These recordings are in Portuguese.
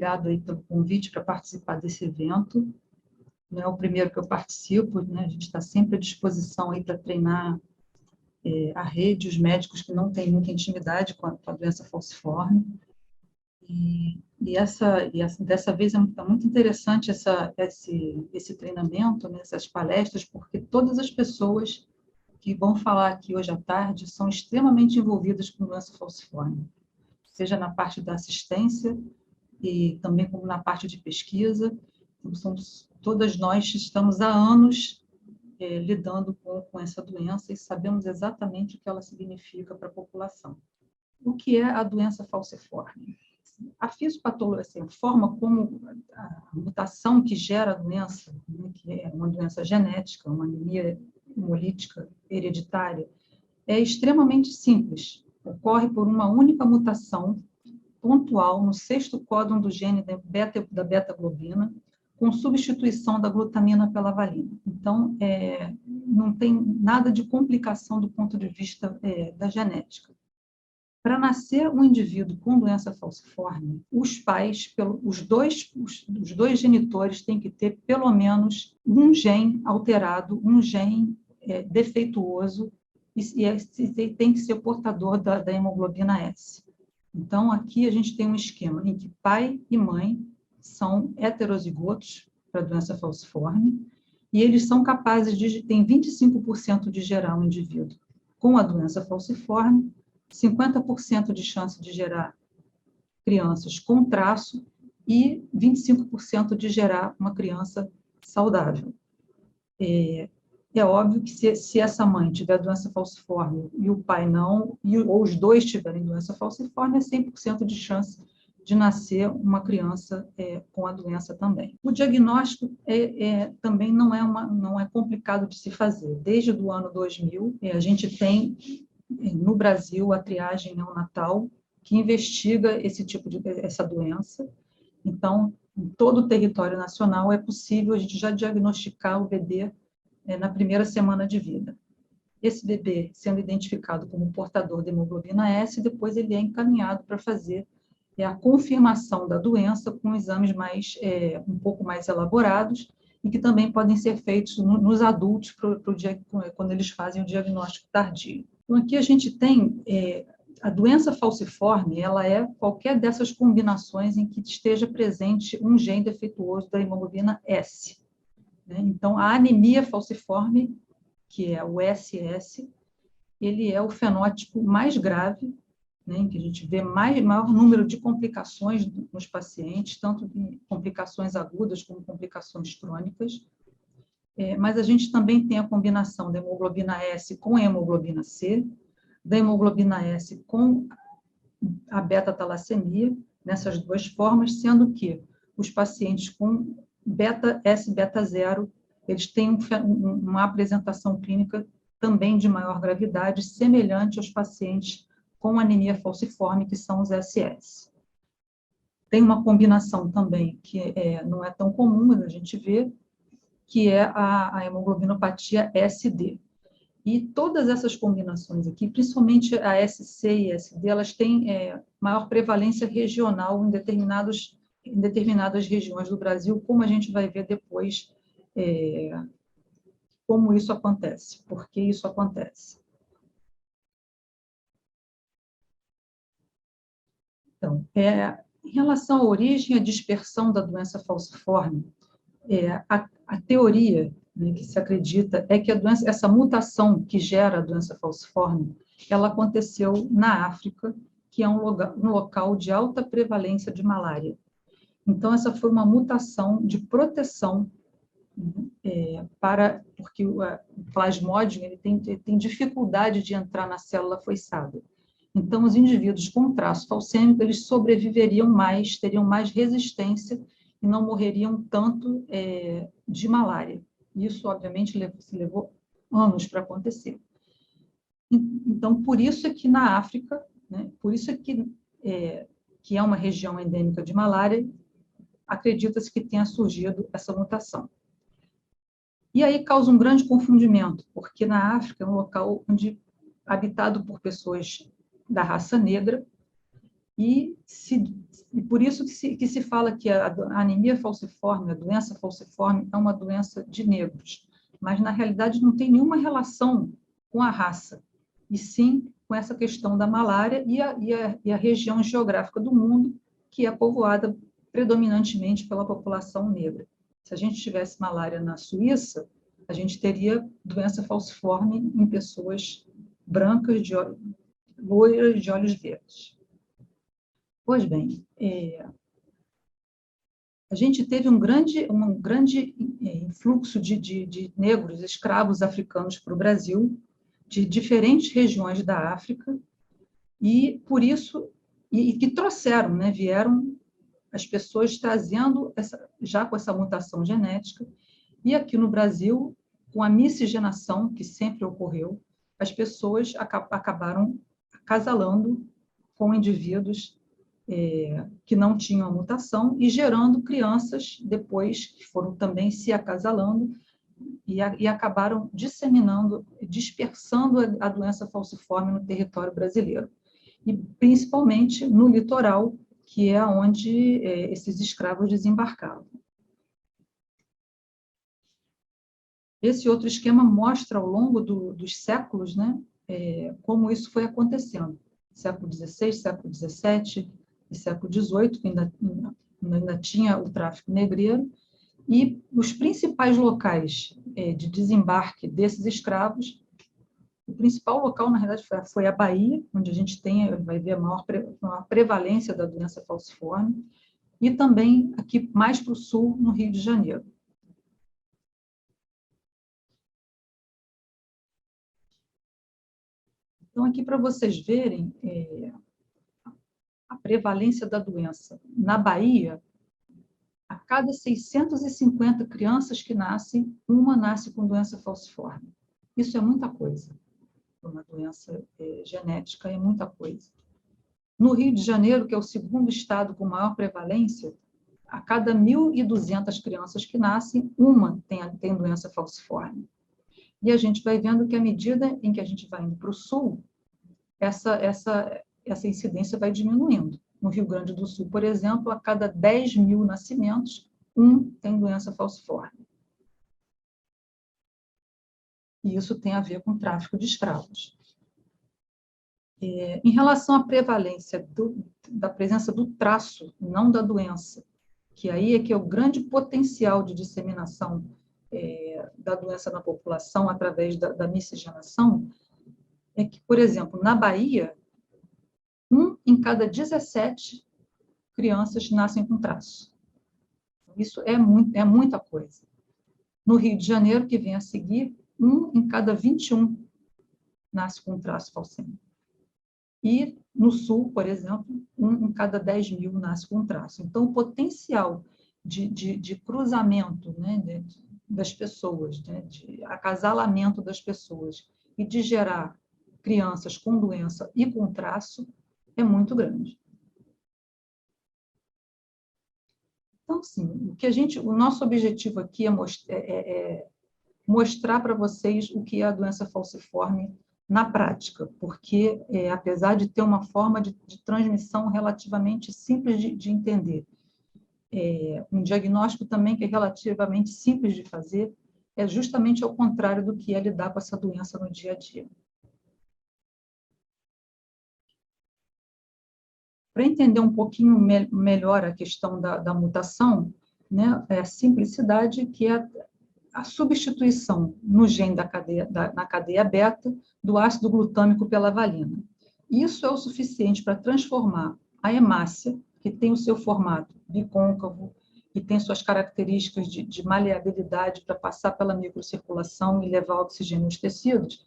obrigado aí pelo convite para participar desse evento. Não é o primeiro que eu participo, né? A gente está sempre à disposição aí para treinar a rede, os médicos que não têm muita intimidade com a doença falciforme. Dessa vez é muito interessante esse treinamento, né, essas palestras, porque todas as pessoas que vão falar aqui hoje à tarde são extremamente envolvidas com doença falciforme, seja na parte da assistência e também como na parte de pesquisa. Todas nós estamos há anos lidando com essa doença e sabemos exatamente o que ela significa para a população. O que é a doença falciforme? A fisiopatologia, assim, a forma como a mutação que gera a doença, né, que é uma doença genética, uma anemia hemolítica hereditária, é extremamente simples. Ocorre por uma única mutação pontual no sexto códon do gene da beta-globina, com substituição da glutamina pela valina. Então, não tem nada de complicação do ponto de vista da genética. Para nascer um indivíduo com doença falciforme, os pais, os dois genitores têm que ter pelo menos um gene alterado, um gene defeituoso, e tem que ser portador da hemoglobina S. Então, aqui a gente tem um esquema em que pai e mãe são heterozigotos para a doença falciforme, e eles são capazes têm 25% de gerar um indivíduo com a doença falciforme, 50% de chance de gerar crianças com traço e 25% de gerar uma criança saudável. É óbvio que se essa mãe tiver doença falciforme e o pai não, ou os dois tiverem doença falciforme, é 100% de chance de nascer uma criança com a doença também. O diagnóstico também não é complicado de se fazer. Desde o ano 2000, a gente tem no Brasil a triagem neonatal que investiga essa doença. Então, em todo o território nacional é possível a gente já diagnosticar o bebê na primeira semana de vida. Esse bebê sendo identificado como portador de hemoglobina S, depois ele é encaminhado para fazer a confirmação da doença com exames um pouco mais elaborados e que também podem ser feitos nos adultos quando eles fazem o diagnóstico tardio. Então, aqui a gente tem a doença falciforme, ela é qualquer dessas combinações em que esteja presente um gene defeituoso da hemoglobina S. Então, a anemia falciforme, que é o SS, ele é o fenótipo mais grave, né, em que a gente vê maior número de complicações nos pacientes, tanto de complicações agudas como complicações crônicas. Mas a gente também tem a combinação da hemoglobina S com a hemoglobina C, da hemoglobina S com a beta-talassemia, nessas duas formas, sendo que os pacientes com S-beta-0, eles têm uma apresentação clínica também de maior gravidade, semelhante aos pacientes com anemia falciforme, que são os SS. Tem uma combinação também que não é tão comum, mas a gente vê, que é a hemoglobinopatia SD. E todas essas combinações aqui, principalmente a SC e SD, elas têm maior prevalência regional em determinadas regiões do Brasil, como a gente vai ver depois como isso acontece, por que isso acontece. Então, em relação à origem e à dispersão da doença falciforme, a teoria, né, que se acredita é que essa mutação que gera a doença falciforme, ela aconteceu na África, que é um local de alta prevalência de malária. Então, essa foi uma mutação de proteção porque o plasmódio ele tem dificuldade de entrar na célula foiçada. Então, os indivíduos com traço falcêmico, eles sobreviveriam mais, teriam mais resistência e não morreriam tanto de malária. Isso, obviamente, levou anos para acontecer. Então, por isso é que na África, né, por isso é que é uma região endêmica de malária, acredita-se que tenha surgido essa mutação. E aí causa um grande confundimento, porque na África é um local habitado por pessoas da raça negra, e E por isso que se fala que a anemia falciforme, a doença falciforme, é uma doença de negros. Mas, na realidade, não tem nenhuma relação com a raça, e sim com essa questão da malária e a região geográfica do mundo, que é povoada predominantemente pela população negra. Se a gente tivesse malária na Suíça, a gente teria doença falciforme em pessoas brancas, loiras, de olhos verdes. Pois bem, a gente teve um grande influxo de negros, escravos africanos para o Brasil, de diferentes regiões da África, e por isso, e que trouxeram, né, vieram as pessoas trazendo, já com essa mutação genética, e aqui no Brasil, com a miscigenação, que sempre ocorreu, as pessoas acabaram acasalando com indivíduos que não tinham a mutação e gerando crianças depois que foram também se acasalando e acabaram disseminando, dispersando a doença falciforme no território brasileiro. E principalmente no litoral, que é onde esses escravos desembarcavam. Esse outro esquema mostra ao longo dos séculos, né, como isso foi acontecendo. Século XVI, século XVII e século XVIII, que ainda tinha o tráfico negreiro, e os principais locais de desembarque desses escravos, o principal local, na realidade, foi a Bahia, onde a gente vai ver a maior prevalência da doença falciforme, e também aqui mais para o sul, no Rio de Janeiro. Então, aqui para vocês verem a prevalência da doença. Na Bahia, a cada 650 crianças que nascem, uma nasce com doença falciforme. Isso é muita coisa. Uma doença genética é muita coisa. No Rio de Janeiro, que é o segundo estado com maior prevalência, a cada 1.200 crianças que nascem, uma tem doença falciforme. E a gente vai vendo que, à medida em que a gente vai indo para o sul, essa incidência vai diminuindo. No Rio Grande do Sul, por exemplo, a cada 10.000 nascimentos, um tem doença falciforme. E isso tem a ver com o tráfico de escravos. Em relação à prevalência da presença do traço, não da doença, que aí é que é o grande potencial de disseminação da doença na população através da miscigenação, é que, por exemplo, na Bahia, 1 em cada 17 crianças nascem com traço. Isso é muita coisa. No Rio de Janeiro, que vem a seguir, 1 em cada 21 nasce com traço falcêmico. E no Sul, por exemplo, 1 em cada 10.000 nasce com traço. Então, o potencial de cruzamento, né, das pessoas, né, de acasalamento das pessoas e de gerar crianças com doença e com traço é muito grande. Então, sim, o nosso objetivo aqui é mostrar para vocês o que é a doença falciforme na prática, porque, apesar de ter uma forma de transmissão relativamente simples de entender, um diagnóstico também que é relativamente simples de fazer, é justamente ao contrário do que é lidar com essa doença no dia a dia. Para entender um pouquinho melhor a questão da mutação, né, a simplicidade, que é a substituição no gene na cadeia beta do ácido glutâmico pela valina. Isso é o suficiente para transformar a hemácia, que tem o seu formato bicôncavo e tem suas características de maleabilidade para passar pela microcirculação e levar oxigênio aos tecidos,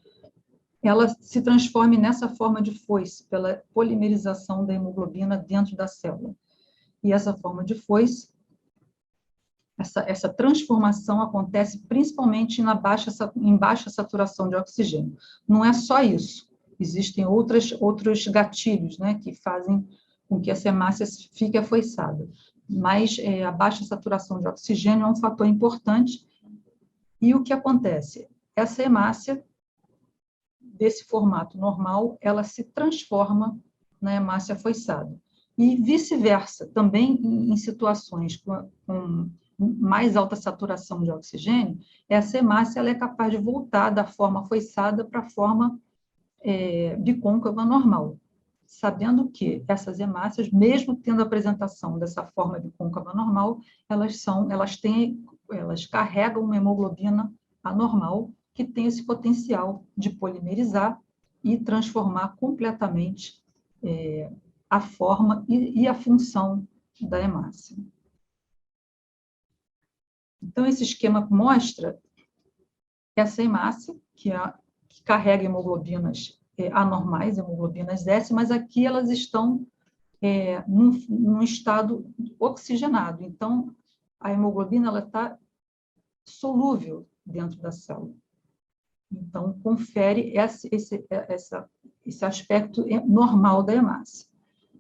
ela se transforme nessa forma de foice, pela polimerização da hemoglobina dentro da célula. E essa forma de foice, essa transformação acontece principalmente em baixa saturação de oxigênio. Não é só isso. Existem outros gatilhos, né, que fazem com que essa hemácia fique afoiçada. Mas a baixa saturação de oxigênio é um fator importante. E o que acontece? Essa hemácia, desse formato normal, ela se transforma na hemácia afoiçada. E vice-versa, também em situações com mais alta saturação de oxigênio, essa hemácia ela é capaz de voltar da forma afoiçada para a forma bicôncava normal, sabendo que essas hemácias, mesmo tendo a apresentação dessa forma bicôncava normal, elas carregam uma hemoglobina anormal que tem esse potencial de polimerizar e transformar completamente a forma e a função da hemácia. Então, esse esquema mostra essa hemácia, que carrega hemoglobinas anormais, hemoglobinas S, mas aqui elas estão num estado oxigenado. Então, a hemoglobina está solúvel dentro da célula. Então, confere esse aspecto normal da hemácia.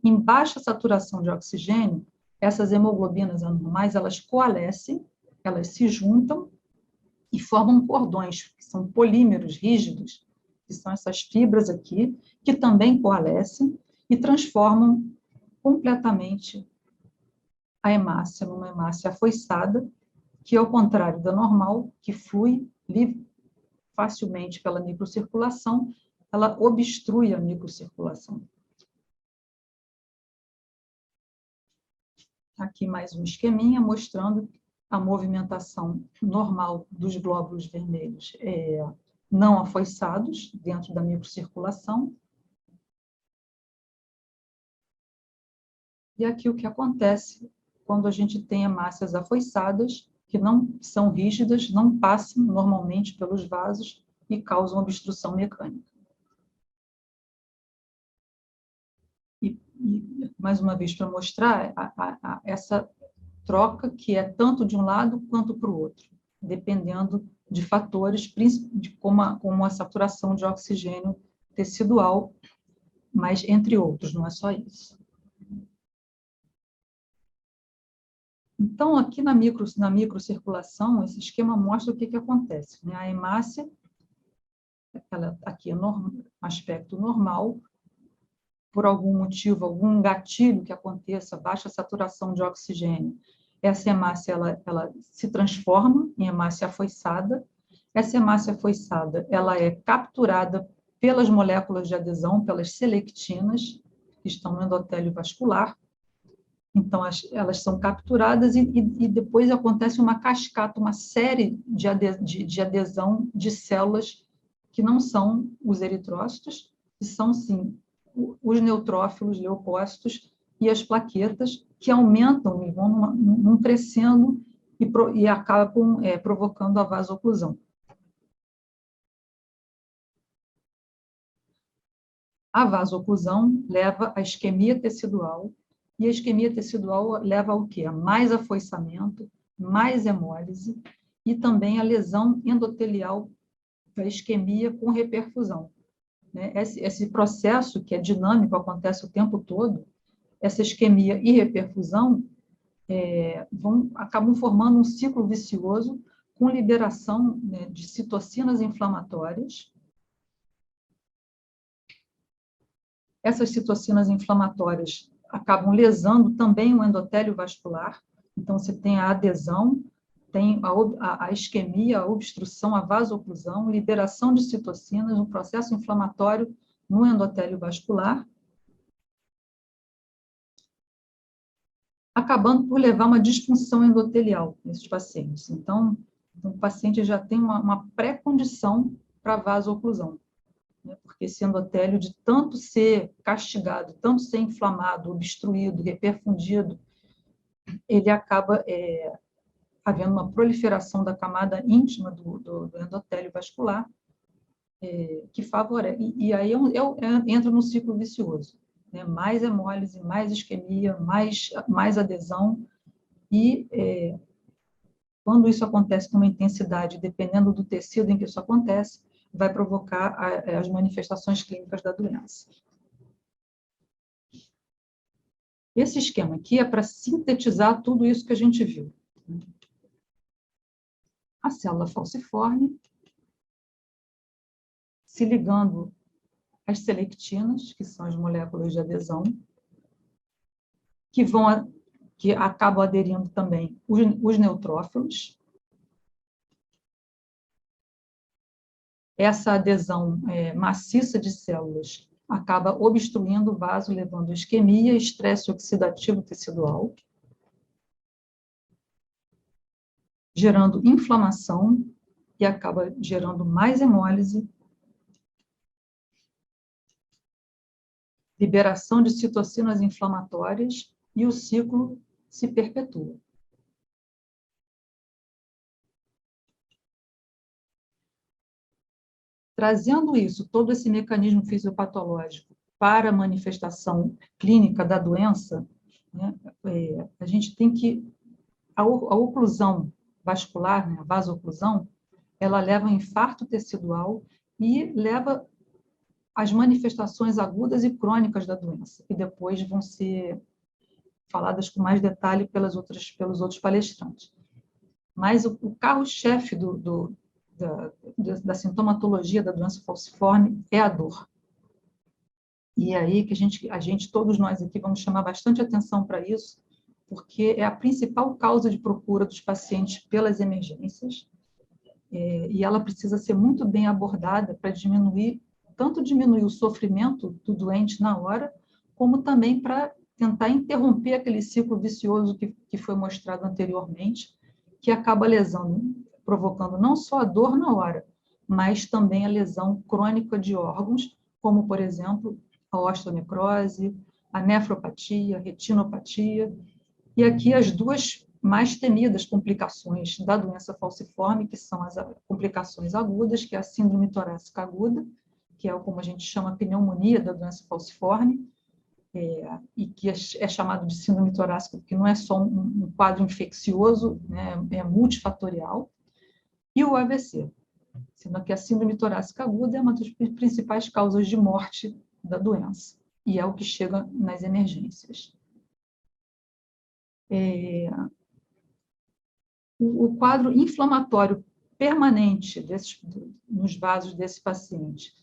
Em baixa saturação de oxigênio, essas hemoglobinas anormais, elas coalescem, elas se juntam e formam cordões, que são polímeros rígidos, que são essas fibras aqui, que também coalescem e transformam completamente a hemácia numa hemácia afoiçada, que, ao contrário da normal, que flui facilmente pela microcirculação, ela obstrui a microcirculação. Aqui mais um esqueminha mostrando a movimentação normal dos glóbulos vermelhos não afoiçados dentro da microcirculação. E aqui o que acontece quando a gente tem hemácias afoiçadas, que não são rígidas, não passam normalmente pelos vasos e causam obstrução mecânica. E mais uma vez, para mostrar essa troca que é tanto de um lado quanto para o outro, dependendo de fatores, de como a saturação de oxigênio tecidual, mas entre outros, não é só isso. Então, aqui na microcirculação, esse esquema mostra o que acontece. Né? A hemácia, aqui é aspecto normal, por algum motivo, algum gatilho que aconteça, baixa saturação de oxigênio, essa hemácia ela se transforma em hemácia afoiçada. Essa hemácia afoiçada ela é capturada pelas moléculas de adesão, pelas selectinas, que estão no endotélio vascular. Então, elas são capturadas e depois acontece uma cascata, uma série de adesão de células que não são os eritrócitos, que são, sim, os neutrófilos, leucócitos e as plaquetas, que aumentam e vão num crescendo e acabam provocando a vasoclusão. A vasoclusão leva à isquemia tecidual, e a isquemia tecidual leva ao quê? A mais afoiçamento, mais hemólise e também a lesão endotelial da isquemia com reperfusão. Esse processo, que é dinâmico, acontece o tempo todo, essa isquemia e reperfusão acabam formando um ciclo vicioso com liberação, né, de citocinas inflamatórias. Essas citocinas inflamatórias acabam lesando também o endotélio vascular, então você tem a adesão, tem a isquemia, a obstrução, a vasoclusão, liberação de citocinas, um processo inflamatório no endotélio vascular, acabando por levar uma disfunção endotelial nesses pacientes. Então, o paciente já tem uma pré-condição para vasoclusão, né? Porque esse endotélio, de tanto ser castigado, tanto ser inflamado, obstruído, reperfundido, ele acaba havendo uma proliferação da camada íntima do endotélio vascular, que favorece, e aí entra no ciclo vicioso, né? Mais hemólise, mais isquemia, mais adesão, e quando isso acontece com uma intensidade, dependendo do tecido em que isso acontece, vai provocar as manifestações clínicas da doença. Esse esquema aqui é para sintetizar tudo isso que a gente viu. A célula falciforme se ligando às selectinas, que são as moléculas de adesão, que acabam aderindo também os neutrófilos. Essa adesão maciça de células acaba obstruindo o vaso, levando a isquemia e estresse oxidativo tecidual, gerando inflamação e acaba gerando mais hemólise, liberação de citocinas inflamatórias e o ciclo se perpetua. Trazendo isso, todo esse mecanismo fisiopatológico para a manifestação clínica da doença, né, a gente tem que... A oclusão vascular, né, a vasoclusão, ela leva a infarto tecidual e leva às manifestações agudas e crônicas da doença, que depois vão ser faladas com mais detalhe pelos outros palestrantes. Mas o carro-chefe da sintomatologia da doença falciforme é a dor. E é aí que todos nós aqui, vamos chamar bastante atenção para isso, porque é a principal causa de procura dos pacientes pelas emergências, e ela precisa ser muito bem abordada para tanto diminuir o sofrimento do doente na hora, como também para tentar interromper aquele ciclo vicioso que foi mostrado anteriormente, que acaba provocando não só a dor na hora, mas também a lesão crônica de órgãos, como, por exemplo, a osteonecrose, a nefropatia, a retinopatia, e aqui as duas mais temidas complicações da doença falciforme, que são as complicações agudas, que é a síndrome torácica aguda, que é como a gente chama a pneumonia da doença falciforme, e que é chamado de síndrome torácica porque não é só um quadro infeccioso, né, é multifatorial, e o AVC, sendo que a síndrome torácica aguda é uma das principais causas de morte da doença, e é o que chega nas emergências. O quadro inflamatório permanente nos vasos desse paciente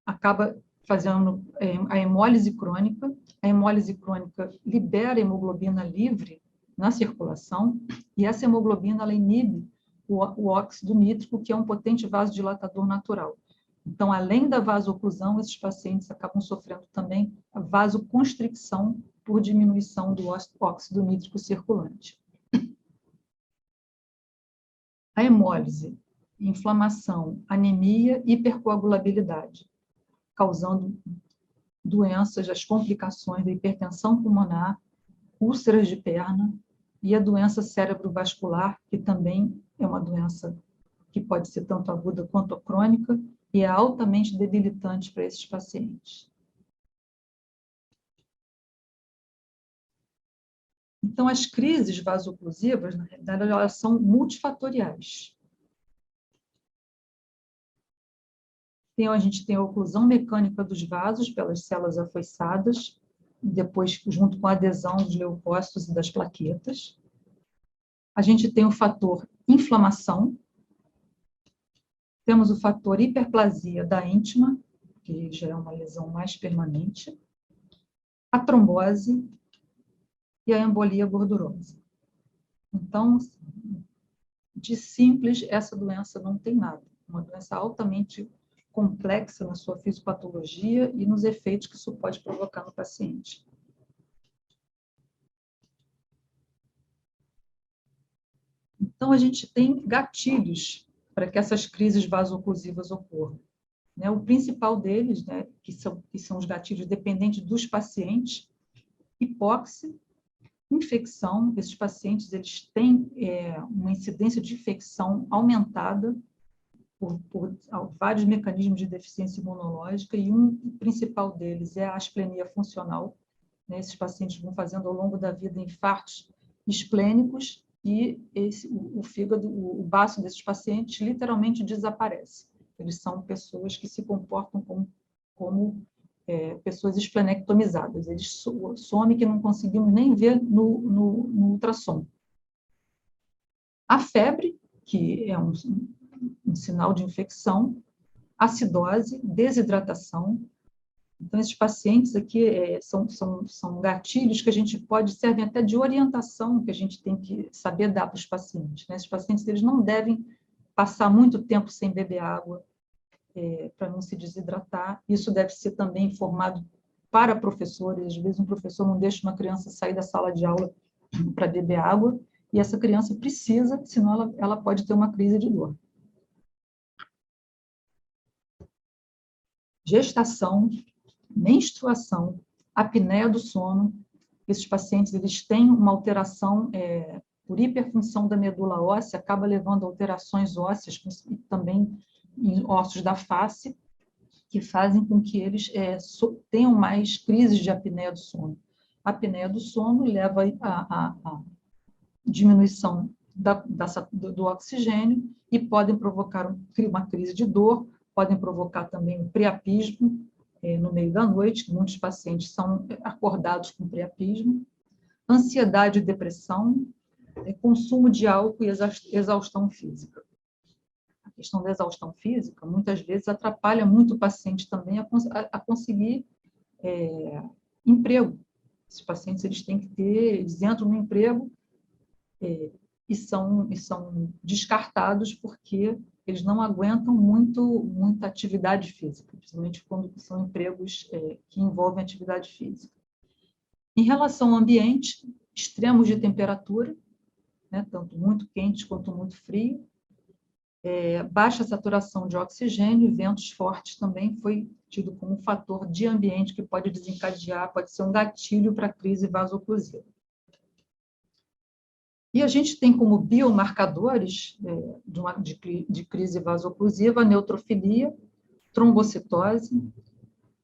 acaba fazendo a hemólise crônica. A hemólise crônica libera hemoglobina livre na circulação, e essa hemoglobina ela inibe o óxido nítrico, que é um potente vasodilatador natural. Então, além da vasoclusão, esses pacientes acabam sofrendo também a vasoconstricção por diminuição do óxido nítrico circulante. A hemólise, inflamação, anemia e hipercoagulabilidade, causando doenças, as complicações da hipertensão pulmonar, úlceras de perna e a doença cerebrovascular, que também é uma doença que pode ser tanto aguda quanto crônica e é altamente debilitante para esses pacientes. Então, as crises vasoclusivas, na realidade, elas são multifatoriais. Então, a gente tem a oclusão mecânica dos vasos pelas células afoiçadas, depois junto com a adesão dos leucócitos e das plaquetas. A gente tem o fator inflamação, temos o fator hiperplasia da íntima, que já é uma lesão mais permanente, a trombose e a embolia gordurosa. Então, de simples, essa doença não tem nada. Uma doença altamente complexa na sua fisiopatologia e nos efeitos que isso pode provocar no paciente. Então, a gente tem gatilhos para que essas crises vasoclusivas ocorram. O principal deles, que são os gatilhos dependentes dos pacientes, hipóxia, infecção. Esses pacientes eles têm uma incidência de infecção aumentada por vários mecanismos de deficiência imunológica, e um principal deles é a asplenia funcional. Esses pacientes vão fazendo ao longo da vida infartos esplênicos, e o fígado, o baço desses pacientes literalmente desaparece. Eles são pessoas que se comportam como pessoas esplenectomizadas. Eles somem que não conseguimos nem ver no ultrassom. A febre, que é um sinal de infecção, acidose, desidratação, Então, esses pacientes aqui são gatilhos que a gente servem até de orientação, que a gente tem que saber dar para os pacientes, né? Esses pacientes, eles não devem passar muito tempo sem beber água, para não se desidratar. Isso deve ser também informado para professores. Às vezes, um professor não deixa uma criança sair da sala de aula para beber água, e essa criança precisa, senão ela pode ter uma crise de dor. Gestação, menstruação, apneia do sono. Esses pacientes, eles têm uma alteração por hiperfunção da medula óssea, acaba levando a alterações ósseas, também em ossos da face, que fazem com que eles tenham mais crises de apneia do sono. A apneia do sono leva a diminuição do oxigênio e podem provocar uma crise de dor, podem provocar também um priapismo no meio da noite, que muitos pacientes são acordados com priapismo, ansiedade e depressão, consumo de álcool e exaustão física. A questão da exaustão física, muitas vezes, atrapalha muito o paciente também a conseguir emprego. Esses pacientes, eles entram no emprego e são descartados porque eles não aguentam muita atividade física, principalmente quando são empregos que envolvem atividade física. Em relação ao ambiente, extremos de temperatura, né, tanto muito quente quanto muito frio, baixa saturação de oxigênio e ventos fortes também foi tido como um fator de ambiente que pode desencadear, pode ser um gatilho para a crise vasoclusiva. E a gente tem como biomarcadores de crise vasoclusiva a neutrofilia, trombocitose,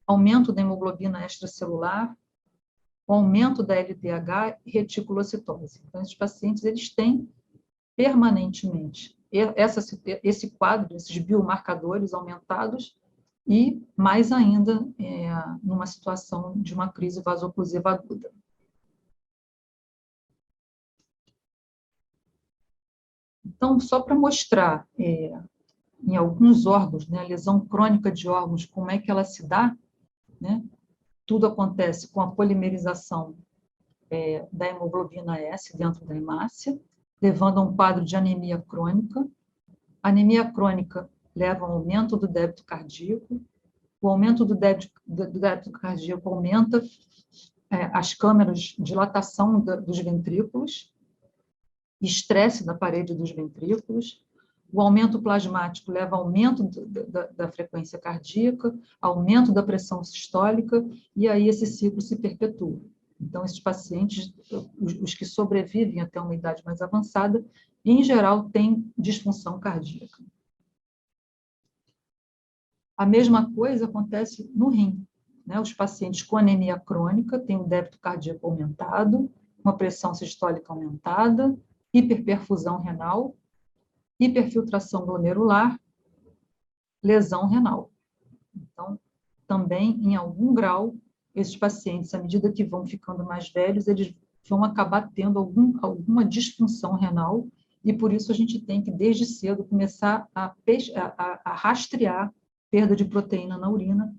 aumento da hemoglobina extracelular, o aumento da LDH e reticulocitose. Então, esses pacientes, eles têm permanentemente esse quadro, esses biomarcadores aumentados, e mais ainda numa situação de uma crise vasoclusiva aguda. Então, só para mostrar em alguns órgãos, né, a lesão crônica de órgãos, como é que ela se dá, né? Tudo acontece com a polimerização da hemoglobina S dentro da hemácia, levando a um quadro de anemia crônica. A anemia crônica leva ao aumento do débito cardíaco. O aumento do débito cardíaco aumenta as câmeras de dilatação dos ventrículos, estresse na parede dos ventrículos. O aumento plasmático leva ao aumento da frequência cardíaca, aumento da pressão sistólica, e aí esse ciclo se perpetua. Então, esses pacientes, os que sobrevivem até uma idade mais avançada, em geral, têm disfunção cardíaca. A mesma coisa acontece no rim, né? Os pacientes com anemia crônica têm o débito cardíaco aumentado, uma pressão sistólica aumentada, hiperperfusão renal, hiperfiltração glomerular, lesão renal. Então, também, em algum grau, esses pacientes, à medida que vão ficando mais velhos, eles vão acabar tendo alguma disfunção renal, e por isso a gente tem que, desde cedo, começar a rastrear perda de proteína na urina,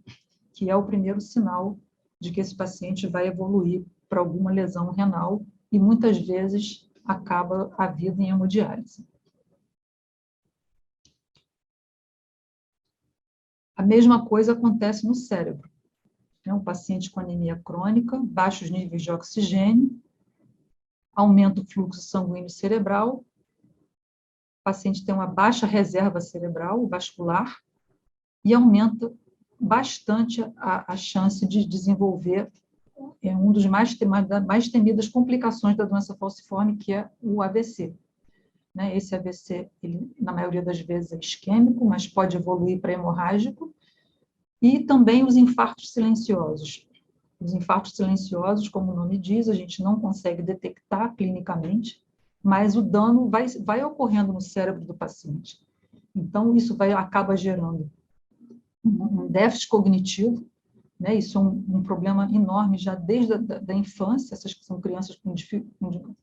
que é o primeiro sinal de que esse paciente vai evoluir para alguma lesão renal, e muitas vezes acaba a vida em hemodiálise. A mesma coisa acontece no cérebro. Um paciente com anemia crônica, baixos níveis de oxigênio, aumenta o fluxo sanguíneo cerebral, o paciente tem uma baixa reserva cerebral, vascular, e aumenta bastante a chance de desenvolver um dos mais temidas complicações da doença falciforme, que é o AVC. Esse AVC, ele, na maioria das vezes, é isquêmico, mas pode evoluir para hemorrágico, e também os infartos silenciosos. Os infartos silenciosos, como o nome diz, a gente não consegue detectar clinicamente, mas o dano vai ocorrendo no cérebro do paciente. Então, isso acaba gerando um déficit cognitivo, né? Isso é um problema enorme já desde a infância. Essas são crianças que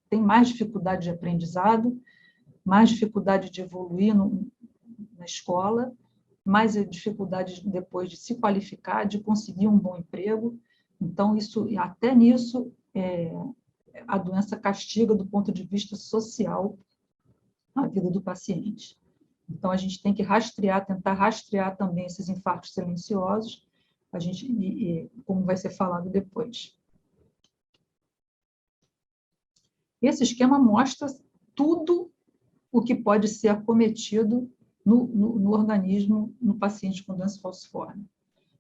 têm mais dificuldade de aprendizado, mais dificuldade de evoluir na escola, mais dificuldades depois de se qualificar, de conseguir um bom emprego. Então, até nisso, a doença castiga do ponto de vista social a vida do paciente. Então, a gente tem que tentar rastrear também esses infartos silenciosos, como vai ser falado depois. Esse esquema mostra tudo o que pode ser acometido no organismo, no paciente com doença falciforme.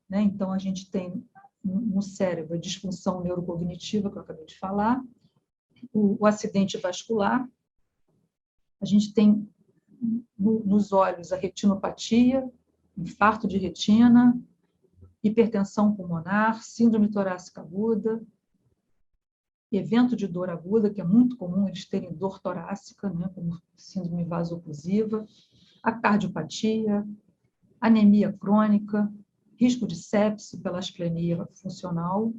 Né? Então, a gente tem no cérebro a disfunção neurocognitiva, que eu acabei de falar, o acidente vascular, a gente tem nos olhos a retinopatia, infarto de retina, hipertensão pulmonar, síndrome torácica aguda, evento de dor aguda, que é muito comum eles terem dor torácica, né, como síndrome vasoclusiva, a cardiopatia, anemia crônica, risco de sepse pela asplenia funcional,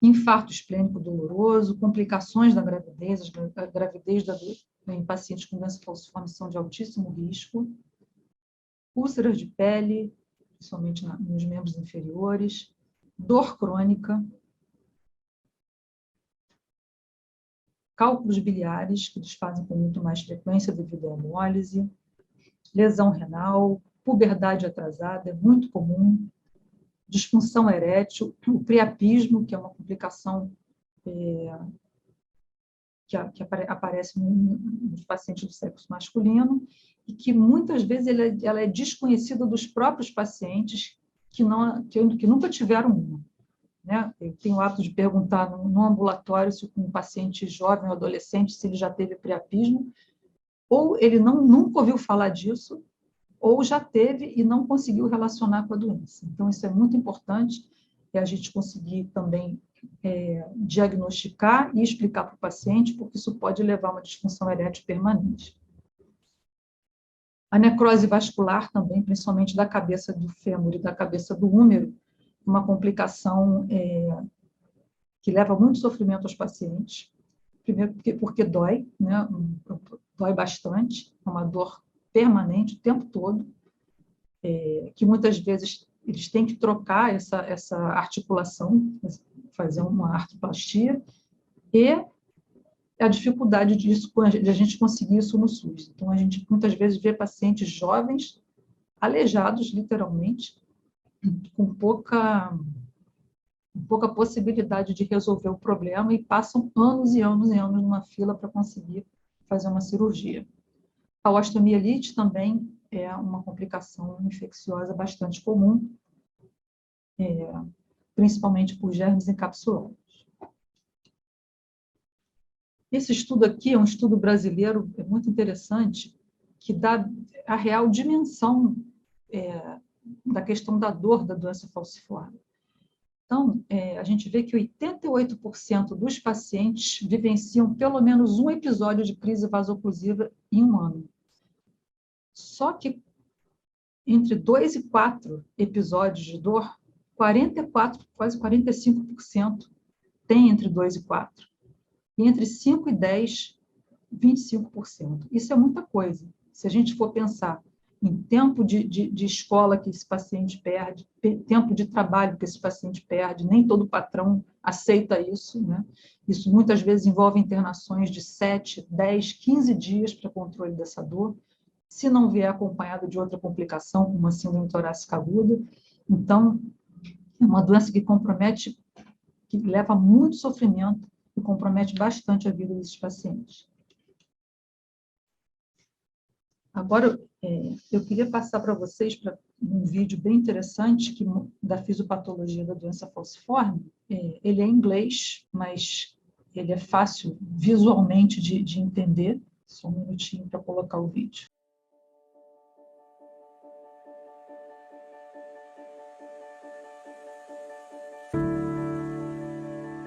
infarto esplênico doloroso, complicações da gravidez, a gravidez em pacientes com doença falciforme são de altíssimo risco, úlceras de pele, principalmente nos membros inferiores, dor crônica, cálculos biliares, que desfazem com muito mais frequência devido à hemólise, lesão renal, puberdade atrasada, é muito comum, disfunção erétil, o priapismo, que é uma complicação que aparece nos pacientes do sexo masculino, e que muitas vezes ela é desconhecida dos próprios pacientes que nunca tiveram uma. Né? Eu tenho o hábito de perguntar no ambulatório se um paciente jovem ou adolescente se ele já teve priapismo, ou ele nunca ouviu falar disso, ou já teve e não conseguiu relacionar com a doença. Então, isso é muito importante, a gente conseguir também diagnosticar e explicar para o paciente, porque isso pode levar a uma disfunção erétil permanente. A necrose vascular também, principalmente da cabeça do fêmur e da cabeça do úmero, uma complicação que leva muito sofrimento aos pacientes. Primeiro, porque dói, né? Dói bastante, é uma dor permanente o tempo todo, que muitas vezes eles têm que trocar essa articulação, fazer uma artroplastia, e a dificuldade disso, de a gente conseguir isso no SUS. Então, a gente muitas vezes vê pacientes jovens, aleijados, literalmente, com pouca possibilidade de resolver o problema e passam anos e anos e anos numa fila para conseguir fazer uma cirurgia. A osteomielite também é uma complicação infecciosa bastante comum, principalmente por germes encapsulados. Esse estudo aqui é um estudo brasileiro, muito interessante, que dá a real dimensão da questão da dor da doença falciforme. Então, a gente vê que 88% dos pacientes vivenciam pelo menos um episódio de crise vasoclusiva em um ano. Só que entre 2 e 4 episódios de dor, 44, quase 45% tem entre 2 e 4. E entre 5 e 10, 25%. Isso é muita coisa. Se a gente for pensar em tempo de escola que esse paciente perde, tempo de trabalho que esse paciente perde, nem todo patrão aceita isso, né? Isso muitas vezes envolve internações de 7, 10, 15 dias para controle dessa dor, se não vier acompanhado de outra complicação, como uma síndrome torácica aguda. Então, é uma doença que compromete, que leva muito sofrimento e compromete bastante a vida desses pacientes. Agora, eu queria passar para vocês um vídeo bem interessante da fisiopatologia da doença falciforme. Ele é em inglês, mas ele é fácil visualmente de entender. Só um minutinho para colocar o vídeo.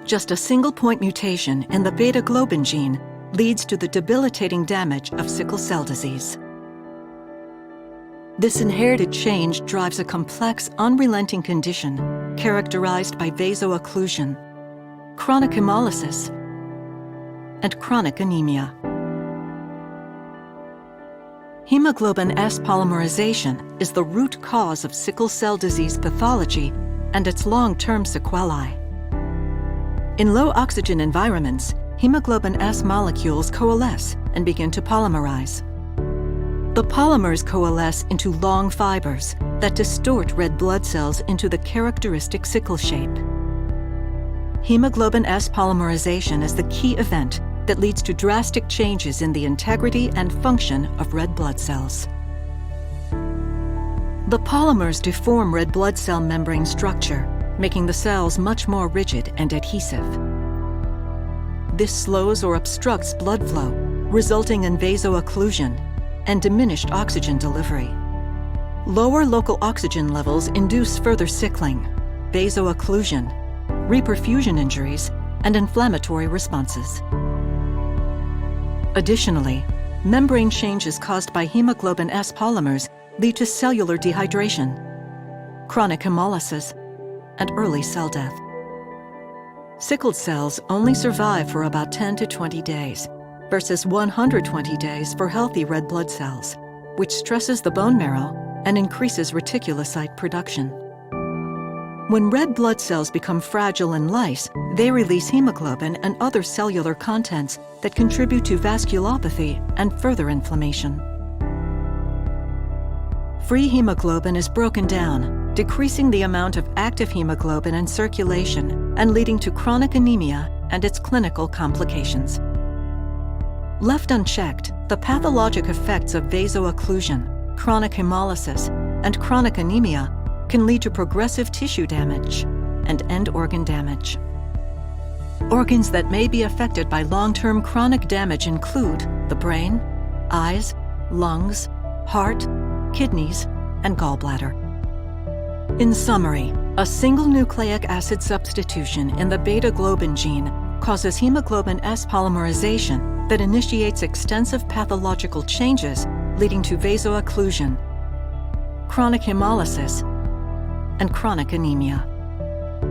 Just a single point mutation in the beta-globin gene leads to the debilitating damage of sickle cell disease. This inherited change drives a complex, unrelenting condition characterized by vaso-occlusion, chronic hemolysis, and chronic anemia. Hemoglobin S polymerization is the root cause of sickle cell disease pathology and its long-term sequelae. In low oxygen environments, hemoglobin S molecules coalesce and begin to polymerize. The polymers coalesce into long fibers that distort red blood cells into the characteristic sickle shape. Hemoglobin S polymerization is the key event that leads to drastic changes in the integrity and function of red blood cells. The polymers deform red blood cell membrane structure, making the cells much more rigid and adhesive. This slows or obstructs blood flow, resulting in vaso-occlusion and diminished oxygen delivery. Lower local oxygen levels induce further sickling, vaso-occlusion, reperfusion injuries, and inflammatory responses. Additionally, membrane changes caused by hemoglobin S polymers lead to cellular dehydration, chronic hemolysis, and early cell death. Sickled cells only survive for about 10 to 20 days, versus 120 days for healthy red blood cells, which stresses the bone marrow and increases reticulocyte production. When red blood cells become fragile and lyse, they release hemoglobin and other cellular contents that contribute to vasculopathy and further inflammation. Free hemoglobin is broken down, decreasing the amount of active hemoglobin in circulation and leading to chronic anemia and its clinical complications. Left unchecked, the pathologic effects of vaso-occlusion, chronic hemolysis, and chronic anemia can lead to progressive tissue damage and end organ damage. Organs that may be affected by long-term chronic damage include the brain, eyes, lungs, heart, kidneys, and gallbladder. In summary, a single nucleic acid substitution in the beta-globin gene causes hemoglobin S polymerization that initiates extensive pathological changes leading to vaso-occlusion, chronic hemolysis, and chronic anemia.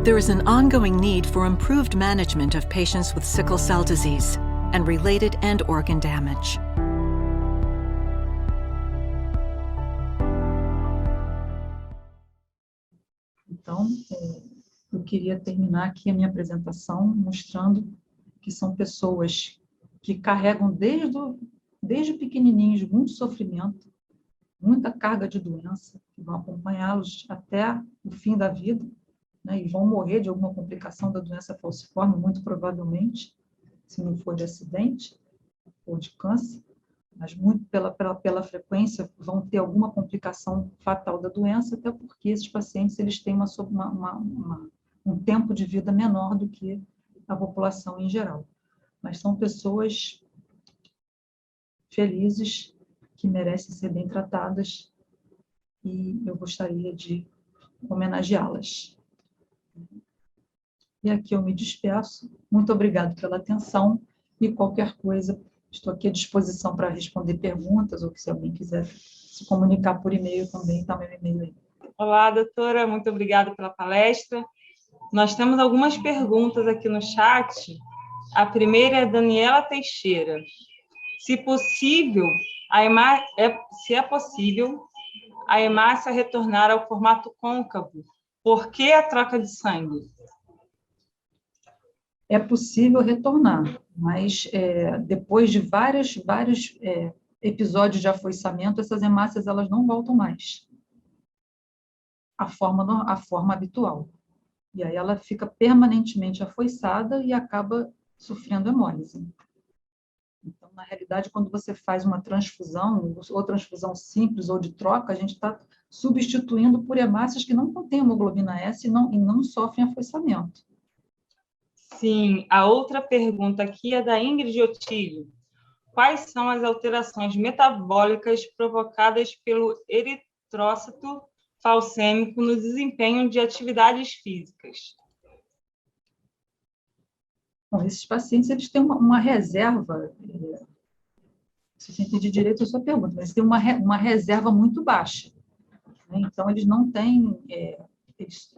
There is an ongoing need for improved management of patients with sickle cell disease and related end organ damage. Então, eu queria terminar aqui a minha apresentação mostrando que são pessoas que carregam desde pequenininhos muito sofrimento, muita carga de doença, que vão acompanhá-los até o fim da vida, né, e vão morrer de alguma complicação da doença falciforme, muito provavelmente, se não for de acidente ou de câncer, mas muito pela frequência vão ter alguma complicação fatal da doença, até porque esses pacientes eles têm um tempo de vida menor do que a população em geral. Mas são pessoas felizes, que merecem ser bem tratadas, e eu gostaria de homenageá-las. E aqui eu me despeço. Muito obrigado pela atenção, e qualquer coisa, estou aqui à disposição para responder perguntas, ou se alguém quiser se comunicar por e-mail também, está meu e-mail aí. Olá, doutora, muito obrigada pela palestra. Nós temos algumas perguntas aqui no chat. A primeira é Daniela Teixeira. Se é possível a hemácia retornar ao formato côncavo, por que a troca de sangue? É possível retornar, mas depois de vários episódios de afoiçamento, essas hemácias elas não voltam mais à forma habitual. E aí ela fica permanentemente afoiçada e acaba sofrendo hemólise. Então, na realidade, quando você faz uma transfusão, ou transfusão simples ou de troca, a gente está substituindo por hemácias que não contêm hemoglobina S e não sofrem afoiçamento. Sim, a outra pergunta aqui é da Ingrid Otílio. Quais são as alterações metabólicas provocadas pelo eritrócito falcêmico no desempenho de atividades físicas? Bom, esses pacientes eles têm uma reserva, se eu entendi direito a sua pergunta, mas têm uma reserva muito baixa, né? Então, eles não têm, eles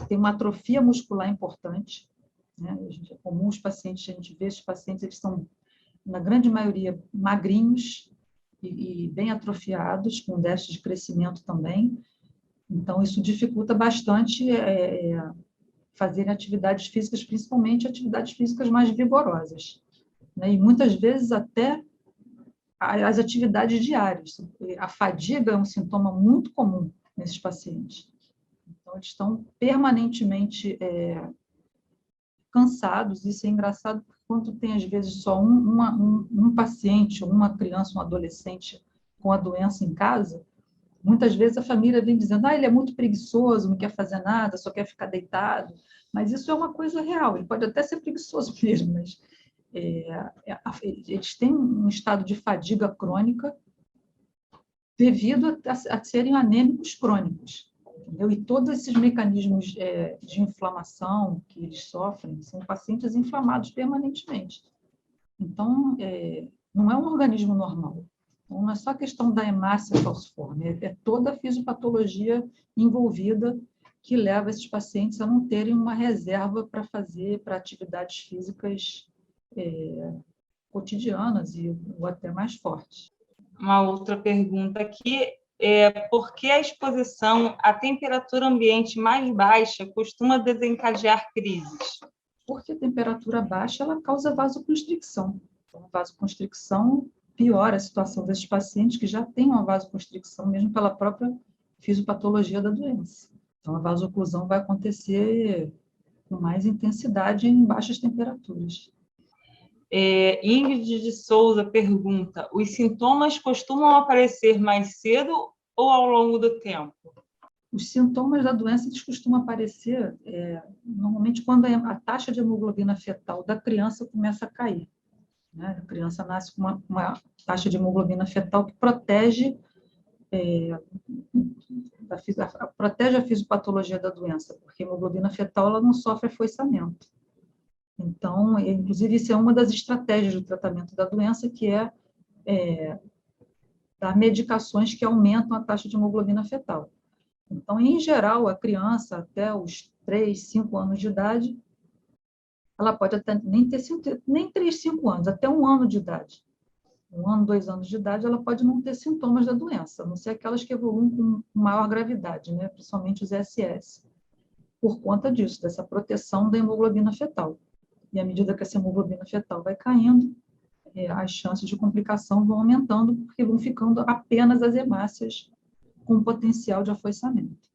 têm uma atrofia muscular importante, né? É comum a gente vê esses pacientes, eles são, na grande maioria, magrinhos, e bem atrofiados, com déficit de crescimento também. Então, isso dificulta bastante fazerem atividades físicas, principalmente atividades físicas mais vigorosas, né? E muitas vezes até as atividades diárias. A fadiga é um sintoma muito comum nesses pacientes. Então, eles estão permanentemente cansados. Isso é engraçado, porque quando tem, às vezes, só um paciente, uma criança, um adolescente com a doença em casa, muitas vezes a família vem dizendo, ele é muito preguiçoso, não quer fazer nada, só quer ficar deitado. Mas isso é uma coisa real, ele pode até ser preguiçoso mesmo, mas eles têm um estado de fadiga crônica devido a serem anêmicos crônicos. Entendeu? E todos esses mecanismos de inflamação que eles sofrem são pacientes inflamados permanentemente. Então, não é um organismo normal. Então, não é só a questão da hemácia falciforme, é toda a fisiopatologia envolvida que leva esses pacientes a não terem uma reserva para fazer para atividades físicas cotidianas ou até mais fortes. Uma outra pergunta aqui é por que a exposição à temperatura ambiente mais baixa costuma desencadear crises? Porque a temperatura baixa ela causa vasoconstricção. Então, a vasoconstricção piora a situação desses pacientes que já têm uma vasoconstricção, mesmo pela própria fisiopatologia da doença. Então, a vasoclusão vai acontecer com mais intensidade em baixas temperaturas. Ingrid de Souza pergunta, os sintomas costumam aparecer mais cedo ou ao longo do tempo? Os sintomas da doença eles costumam aparecer normalmente quando a taxa de hemoglobina fetal da criança começa a cair, né? A criança nasce com uma taxa de hemoglobina fetal que protege a fisiopatologia da doença, porque a hemoglobina fetal ela não sofre afoiçamento. Então, inclusive, isso é uma das estratégias do tratamento da doença, que dar medicações que aumentam a taxa de hemoglobina fetal. Então, em geral, a criança, até os 3, 5 anos de idade, ela pode até nem 3, 5 anos, até 1 ano de idade. 1 ano, 2 anos de idade, ela pode não ter sintomas da doença, a não ser aquelas que evoluem com maior gravidade, né? Principalmente os SS, por conta disso, dessa proteção da hemoglobina fetal. E à medida que essa hemoglobina fetal vai caindo, as chances de complicação vão aumentando, porque vão ficando apenas as hemácias com potencial de afoiçamento.